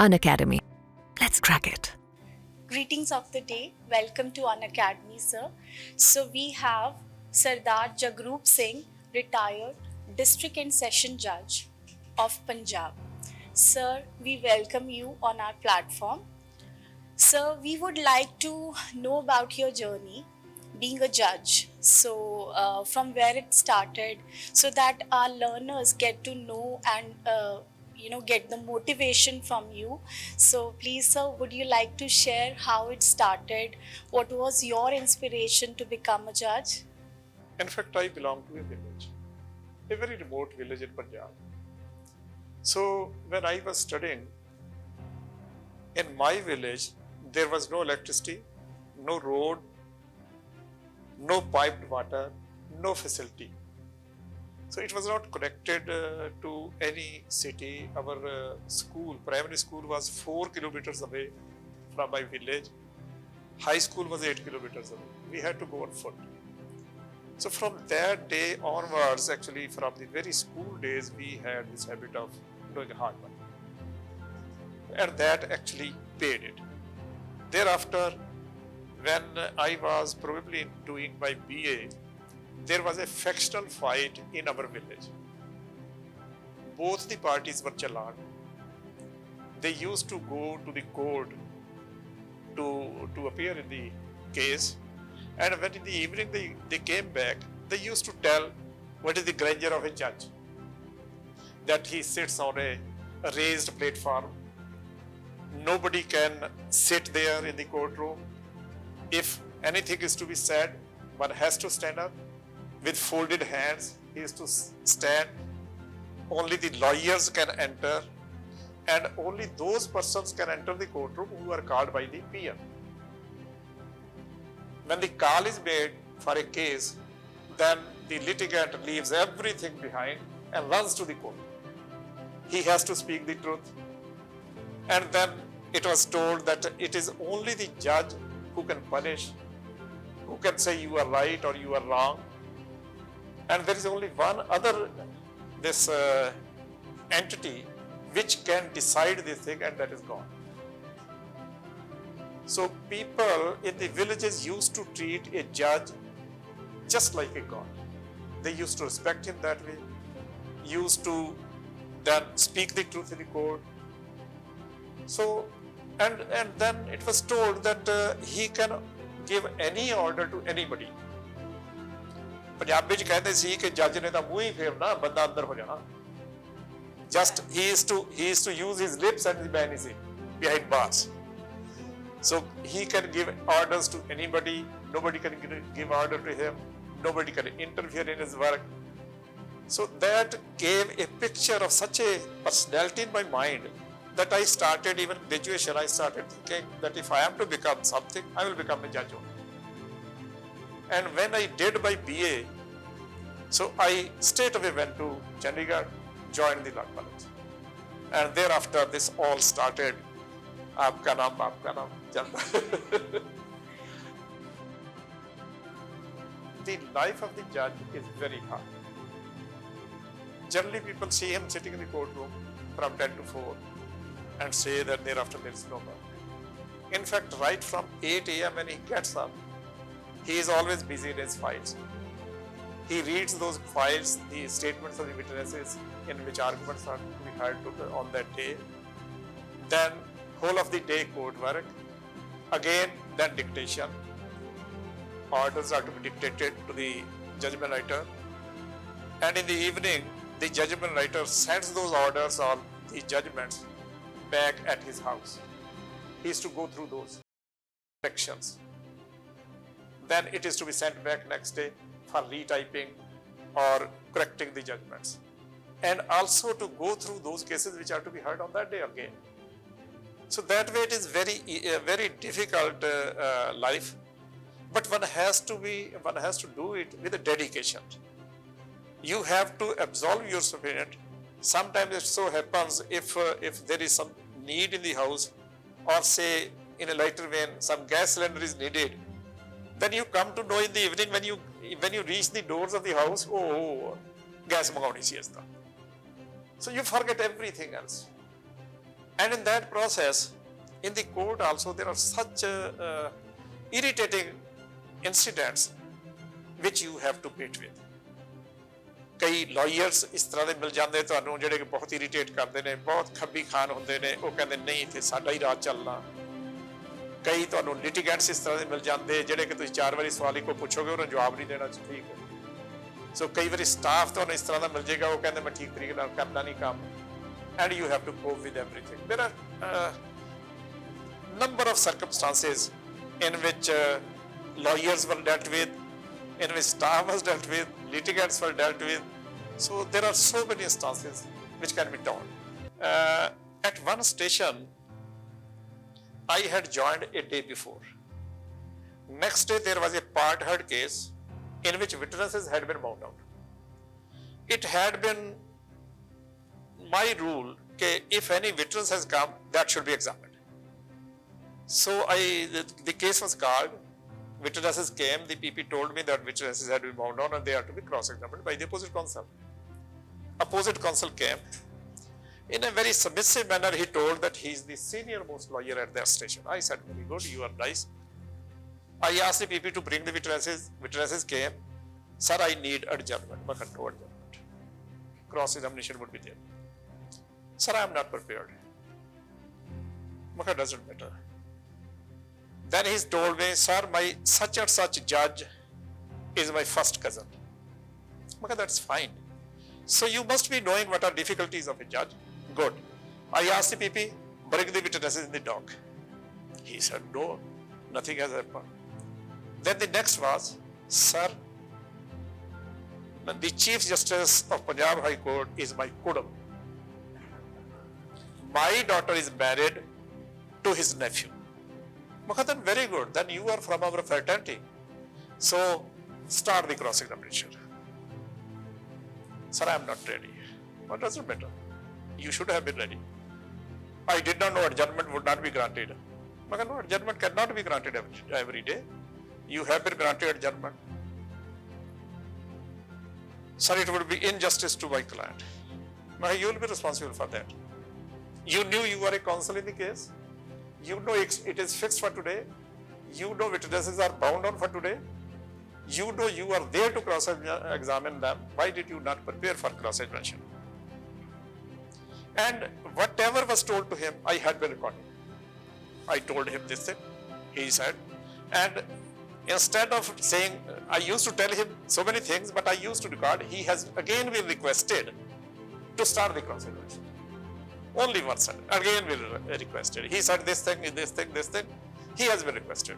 Unacademy. Let's crack it. Greetings of the day. Welcome to Unacademy, sir. So we have Sardar Jagroop Singh, retired District and Session Judge of Punjab. Sir, we welcome you on our platform. Sir, we would like to know about your journey being a judge. So, from where it started, so that our learners get to know and get the motivation from you. So, please, sir, would you like to share how it started? What was your inspiration to become a judge? In fact, I belong to a village, a very remote village in Punjab. So, when I was studying, in my village, there was no electricity, no road, no piped water, no facility. So it was not connected to any city. Our school, primary school was 4 kilometers away from my village. High school was 8 kilometers away. We had to go on foot. So from that day onwards, actually from the very school days, we had this habit of doing hard work. And that actually paid it. Thereafter, when I was probably doing my BA, there was a factional fight in our village. Both the parties were challan. They used to go to the court to appear in the case, and when in the evening they came back, they used to tell what is the grandeur of a judge. That he sits on a raised platform. Nobody can sit there in the courtroom. If anything is to be said, one has to stand up. With folded hands, he is to stand. Only the lawyers can enter, and only those persons can enter the courtroom who are called by the peer. When the call is made for a case, then the litigant leaves everything behind and runs to the court. He has to speak the truth. And then it was told that it is only the judge who can punish, who can say you are right or you are wrong. And there is only one other entity which can decide this thing, and that is God. So people in the villages used to treat a judge just like a God. They used to respect him that way, used to then speak the truth in the court. So, and then it was told that he can give any order to anybody. Punjabi ਚ ਕਹਿੰਦੇ ਸੀ ਕਿ ਜੱਜ ਨੇ ਤਾਂ ਮੂੰਹ ਹੀ ਫੇਰਨਾ, ਬੰਦਾ ਅੰਦਰ ਹੋ ਜਾਣਾ. Just he is to use his lips and the man is behind bars. So he can give orders to anybody. Nobody can give order to him. Nobody can interfere in his work. So that gave a picture of such a personality in my mind that I started, even graduation, I started thinking that if I am to become something, I will become a judge only. And when I did my BA, so I straight away went to Chandigarh, joined the law college. And thereafter, this all started. Aapka naam, Jazba. The life of the judge is very hard. Generally, people see him sitting in the courtroom from 10 to 4 and say that thereafter there is no work. In fact, right from 8 a.m. when he gets up, he is always busy in his files. He reads those files, the statements of the witnesses in which arguments are to be heard on that day. Then whole of the day court work. Again, then dictation. Orders are to be dictated to the judgment writer. And in the evening, the judgment writer sends those orders or the judgments back at his house. He is to go through those sections. Then it is to be sent back next day for retyping or correcting the judgments. And also to go through those cases which are to be heard on that day again. So that way it is very difficult life, but one has to do it with a dedication. You have to absolve your superior. Sometimes it so happens if there is some need in the house, or say in a lighter vein some gas cylinder is needed, then you come to know in the evening when you reach the doors of the house, gas mangauni si esta. So you forget everything else. And in that process, in the court also, there are such irritating incidents which you have to meet with. ਕਈ lawyers ਇਸ ਤਰ੍ਹਾਂ ਦੇ ਮਿਲ ਜਾਂਦੇ ਤੁਹਾਨੂੰ ਜਿਹੜੇ ਕਿ ਬਹੁਤ irritate ਕਰਦੇ ਨੇ, ਬਹੁਤ ਖੱਬੀ ਖਾਨ ਹੁੰਦੇ ਨੇ, ਉਹ ਕਹਿੰਦੇ ਨਹੀਂ ਇੱਥੇ ਸਾਡਾ ਹੀ ਰਾਜ ਚੱਲਣਾ। ਕਈ ਤੁਹਾਨੂੰ ਲਿਟੀਗੈਂਟਸ ਇਸ ਤਰ੍ਹਾਂ ਦੇ ਮਿਲ ਜਾਂਦੇ ਜਿਹੜੇ ਕਿ ਤੁਸੀਂ 4 ਵਾਰੀ ਸਵਾਲ ਇੱਕੋ ਪੁੱਛੋਗੇ ਉਹਨਾਂ ਜਵਾਬ ਨਹੀਂ ਦੇਣਾ, ਠੀਕ ਹੈ। ਸੋ ਕਈ ਵਾਰੀ ਸਟਾਫ ਤੁਹਾਨੂੰ ਇਸ ਤਰ੍ਹਾਂ ਦਾ ਮਿਲ ਜਾਏਗਾ, ਉਹ ਕਹਿੰਦੇ ਮੈਂ ਠੀਕ ਤਰੀਕੇ ਨਾਲ ਕਰਦਾ ਨਹੀਂ ਕੰਮ, and you have to cope with everything. There are number of circumstances in which lawyers were dealt with, in which staff was dealt with, litigants were dealt with. So there are so many instances which can be told. At one station, I had joined a day before. Next day, there was a part heard case in which witnesses had been bound out. It had been my rule that if any witness has come, that should be examined. So the case was called. Witnesses came. The PP told me that witnesses had been bound down and they are to be cross-examined by the opposite counsel. Opposite counsel came. In a very submissive manner, he told that he is the senior most lawyer at their station. I said, very good, you are nice. I asked the PP to bring the witnesses. Witnesses came. Sir, I need adjournment. No adjournment. Cross-examination would be there. Sir, I am not prepared. It doesn't matter. Then he told me, sir, my such and such judge is my first cousin. That's fine. So you must be knowing what are difficulties of a judge. Good. I asked the PP, bring the witnesses in the dock. He said, no, nothing has happened. Then the next was, sir, the Chief Justice of Punjab High Court is my kudam. My daughter is married to his nephew. Then very good. Then you are from our fraternity. So start the cross-examination. Sir, I am not ready. What does it matter? You should have been ready. I did not know adjournment would not be granted. No, adjournment cannot be granted every day. You have been granted adjournment. Sir, it would be injustice to my client. You will be responsible for that. You knew you were a counsel in the case. You know it is fixed for today. You know witnesses are bound on for today. You know you are there to cross-examine them. Why did you not prepare for cross-examination? And whatever was told to him, I had been recording. I told him this thing, he said. And instead of saying, I used to tell him so many things, but I used to record, he has again been requested to start the cross-examination. Only one said, again we requested. He said this thing, this thing, this thing. He has been requested.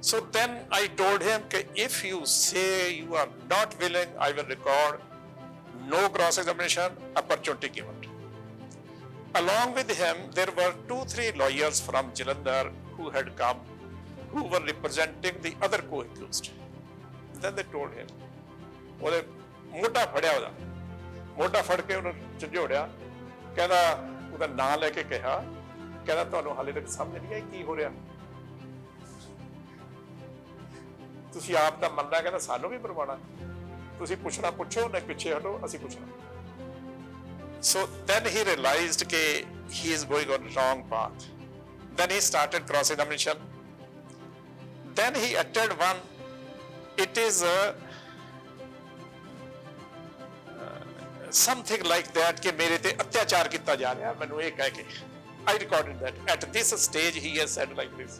So then I told him, if you say you are not willing, I will record. No cross-examination, opportunity given. Along with him, there were 2-3 lawyers from Jalandhar who had come, who were representing the other co-accused. Then they told him, ਮੋਢਾ ਫੜਿਆ ਉਹਦਾ, ਮੋਢਾ ਫੜ ਕੇ ਉਹਨੂੰ ਝੰਜੋੜਿਆ, ਕਹਿੰਦਾ ਉਹਦਾ ਨਾਂ ਲੈ ਕੇ ਕਿਹਾ, ਕਹਿੰਦਾ ਤੁਹਾਨੂੰ ਹਾਲੇ ਤੱਕ ਸਮਝ ਨਹੀਂ ਆਈ ਕੀ ਹੋ ਰਿਹਾ। ਤੁਸੀਂ ਆਪ ਤਾਂ ਮੰਨਦਾ, ਕਹਿੰਦਾ ਸਾਨੂੰ ਵੀ ਪਰਵਾਣਾ, ਤੁਸੀਂ ਪੁੱਛਣਾ ਪੁੱਛੋ, ਨਾ ਪਿੱਛੇ ਹਟੋ, ਅਸੀਂ ਪੁੱਛਣਾ। So then he realized that he is going on wrong path. Then he started cross-examination. Then he uttered one, it is something like that कि मेरे ते अत्याचार किया जा रहा है, मैंने ये कह के, I recorded that. At this stage he has said like this.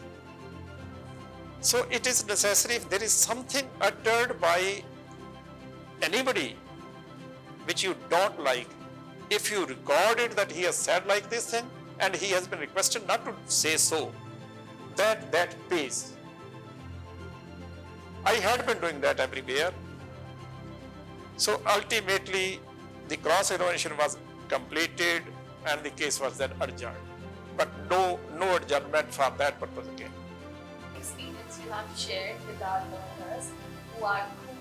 So it is necessary, if there is something uttered by anybody which you don't like, if you record it that he has said like this thing and he has been requested not to say so, that pays. I had been doing that everywhere. So ultimately the cross-examination was completed and the case was then adjourned. But no adjournment for that purpose again. Experience you have shared with our learners who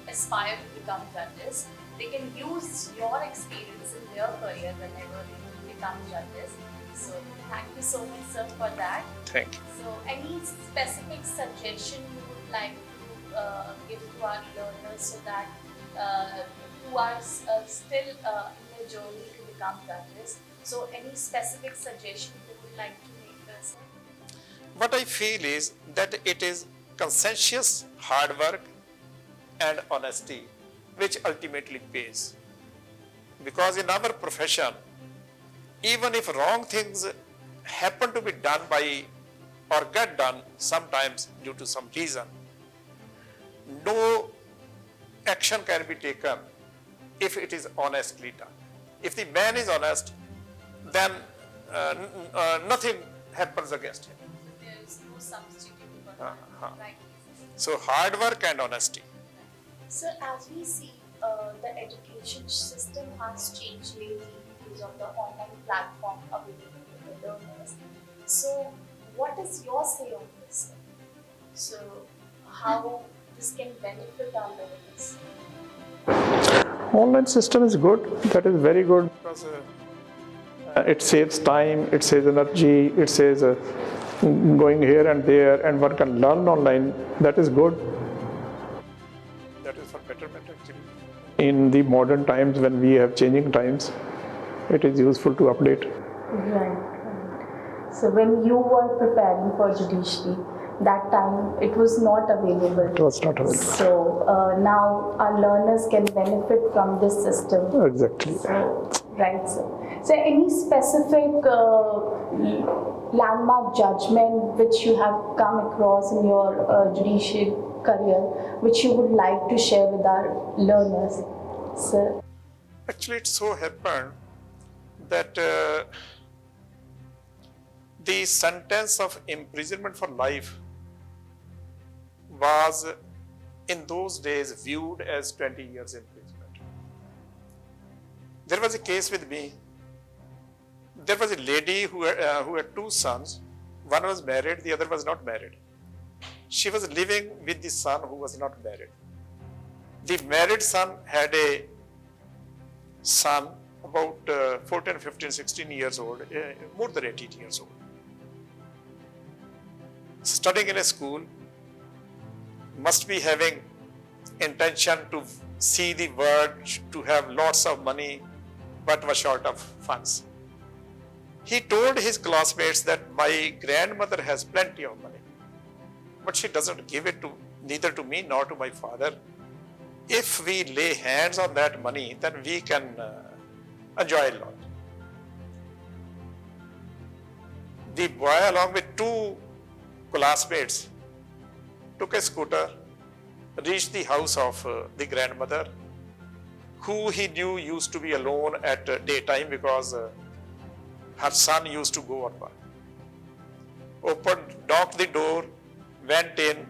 aspire to become judges, they can use your experience in their career whenever they become judges. So thank you so much, sir, for that. Thank you. So any specific suggestion you would like to give to our learners so that who are still in their journey to become judges, So any specific suggestion you would like to make us? What I feel is that it is conscientious hard work and honesty which ultimately pays. Because in our profession, even if wrong things happen to be done by or get done sometimes due to some reason, no action can be taken if it is honestly done. If the man is honest, then nothing happens against him. There is no substitute for that. Right. So hard work and honesty. So as we see, the education system has changed lately because of the online platform available to the learners. So what is your say on this? So how this can benefit our learners? Online system is good. That is very good because it saves time, it saves energy, it saves going here and there, and one can learn online. That is good. That is for betterment actually. In the modern times when we have changing times, it is useful to update. Right. So when you were preparing for judiciary, that time it was not available. It was not available. So now our learners can benefit from this system. Exactly. So, right, sir. So any specific landmark judgment which you have come across in your judicial career, which you would like to share with our learners, sir? Actually, it so happened that the sentence of imprisonment for life was in those days viewed as 20 years imprisonment. There was a case with me. There was a lady who had two sons. One was married, the other was not married. She was living with the son who was not married. The married son had a son about 14, 15, 16 years old, more than 18 years old. Studying in a school, must be having intention to see the world, to have lots of money, but was short of funds. He told his classmates that my grandmother has plenty of money, but she doesn't give it to neither to me nor to my father. If we lay hands on that money, then we can enjoy a lot. The boy, along with two classmates, took a scooter, reached the house of the grandmother, who he knew used to be alone at daytime because her son used to go on work. Knocked the door, went in.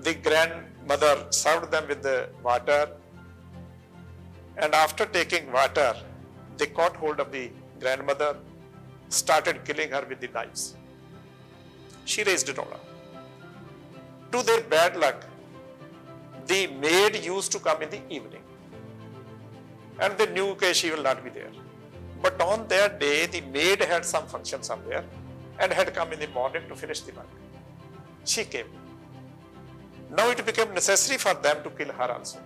The grandmother served them with the water, and after taking water, they caught hold of the grandmother, started killing her with the knives. She raised it all up. To their bad luck, the maid used to come in the evening, and they knew that she will not be there. But on that day, the maid had some function somewhere and had come in the morning to finish the work. She came. Now it became necessary for them to kill her also.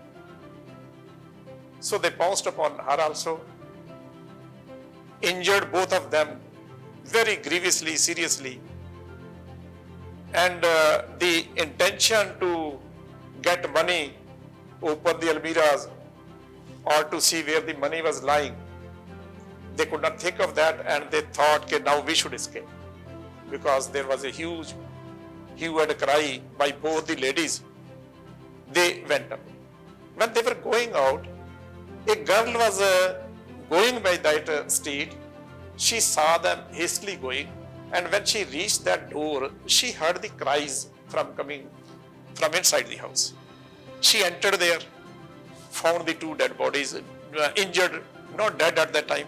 So they pounced upon her also, injured both of them very grievously, seriously. And the intention to get money, open the almirahs, or to see where the money was lying, they could not think of that, and they thought, okay, now we should escape. Because there was a huge hue and cry by both the ladies. They went up. When they were going out, a girl was going by that street. She saw them hastily going, and when she reached that door, she heard the cries coming from inside the house. She entered there, found the two dead bodies, injured, not dead at that time.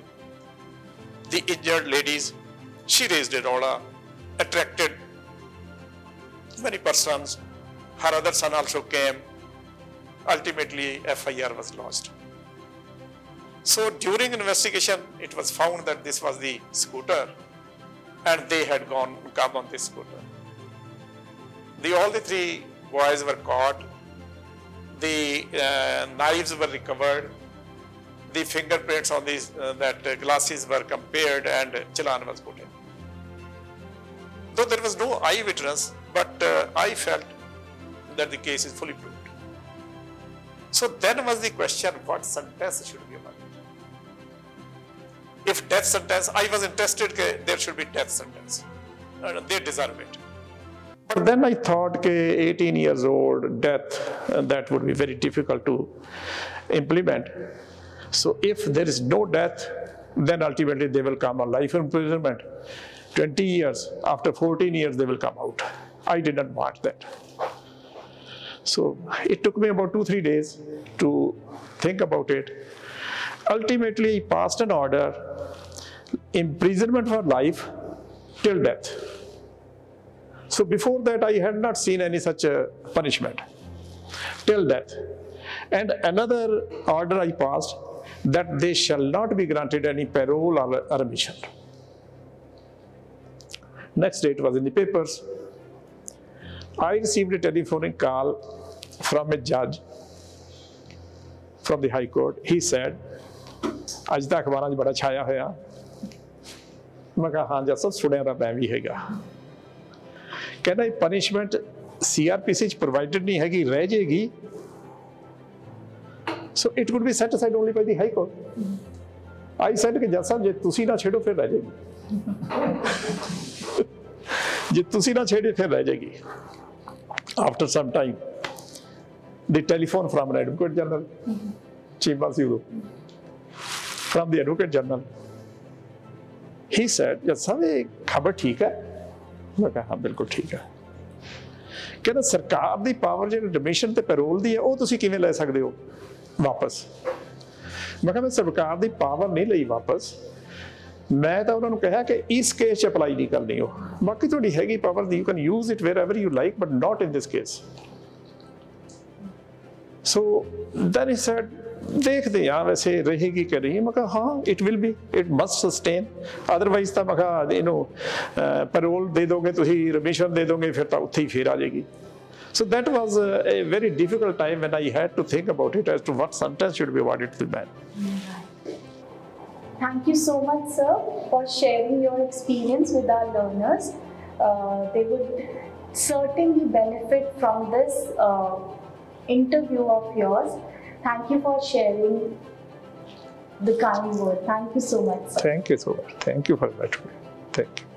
The injured ladies. She raised a rola, attracted many persons. Her other son also came. Ultimately, FIR was lodged. So during investigation, it was found that this was the scooter, and they had come on this scooter. All the three boys were caught. The knives were recovered. the fingerprints on these that glasses were compared and challan was put in. Though there was no eyewitness, but I felt that the case is fully proved. So then was the question, what sentence should be awarded? If death sentence, I was interested that there should be death sentence. They deserve it. But then I thought that 18 years old, death, that would be very difficult to implement. So if there is no death, then ultimately they will come on life imprisonment. 20 years, after 14 years, they will come out. I did not want that. So it took me about 2-3 days to think about it. Ultimately, I passed an order, imprisonment for life till death. So before that, I had not seen any such punishment till death. And another order I passed that they shall not be granted any parole or remission. Next day, it was in the papers. I received a telephonic call from a judge from the High Court. He said, "Aj tak akhbaran ch bada chhaya hoya." मैं कहा हाँ जज साहब सुनिया था मैं भी हैगा कहना पनिशमेंट CRPC च प्रोवाइडेड नहीं हैगी रह जाएगी so it would be set aside only by the High Court. I said कि जज साहब जे तुसी ना छेड़ो फिर रह जाएगी जे तुसी ना छेड़े फिर रह जाएगी. After some time, the telephone from an Advocate General, from the Advocate General, he said, "Jaj sahab, ye khabar theek hai?" मैं कहा हाँ बिल्कुल ठीक है. कहना सरकार ਦੀ ਪਾਵਰ ਜਿਹੜੀ ਐਡਮਿਸ਼ਨ ਤੇ ਪੈਰੋਲ ਦੀ ਹੈ ਉਹ ਤੁਸੀਂ ਕਿਵੇਂ ਲੈ ਸਕਦੇ ਹੋ ਵਾਪਸ. ਮੈਂ ਕਿਹਾ ਮੈਂ ਸਰਕਾਰ ਦੀ ਪਾਵਰ ਨਹੀਂ ਲਈ ਵਾਪਸ. ਮੈਂ ਤਾਂ ਉਹਨਾਂ ਨੂੰ ਕਿਹਾ ਕਿ ਇਸ ਕੇਸ 'ਚ ਅਪਲਾਈ ਨਹੀਂ ਕਰਨੀ ਉਹ. ਬਾਕੀ ਤੁਹਾਡੀ ਹੈਗੀ ਪਾਵਰ ਦੀ you can use it wherever you like but not in this case. So then he said ਦੇਖਦੇ ਆ ਵੈਸੇ ਰਹੇਗੀ ਕਿ ਨਹੀਂ. ਮੈਂ ਕਿਹਾ ਹਾਂ it will be it must sustain otherwise ਤਾਂ ਮੈਂ ਕਿਹਾ ਇਹਨੂੰ ਪੈਰੋਲ ਦੇ ਦੋਗੇ ਤੁਸੀਂ ਰਮਿਸ਼ਨ ਦੇ ਦੋਗੇ ਫਿਰ ਤਾਂ ਉੱਥੇ ਹੀ ਫੇਰ ਆ ਜਾਏਗੀ. So that was a very difficult time when I had to think about it as to what sentence should be awarded to the man. Thank you so much, sir, for sharing your experience with our learners. They would certainly benefit from this interview of yours. Thank you for sharing the kind word. Thank you so much, sir. Thank you so much. Thank you for that. Thank you.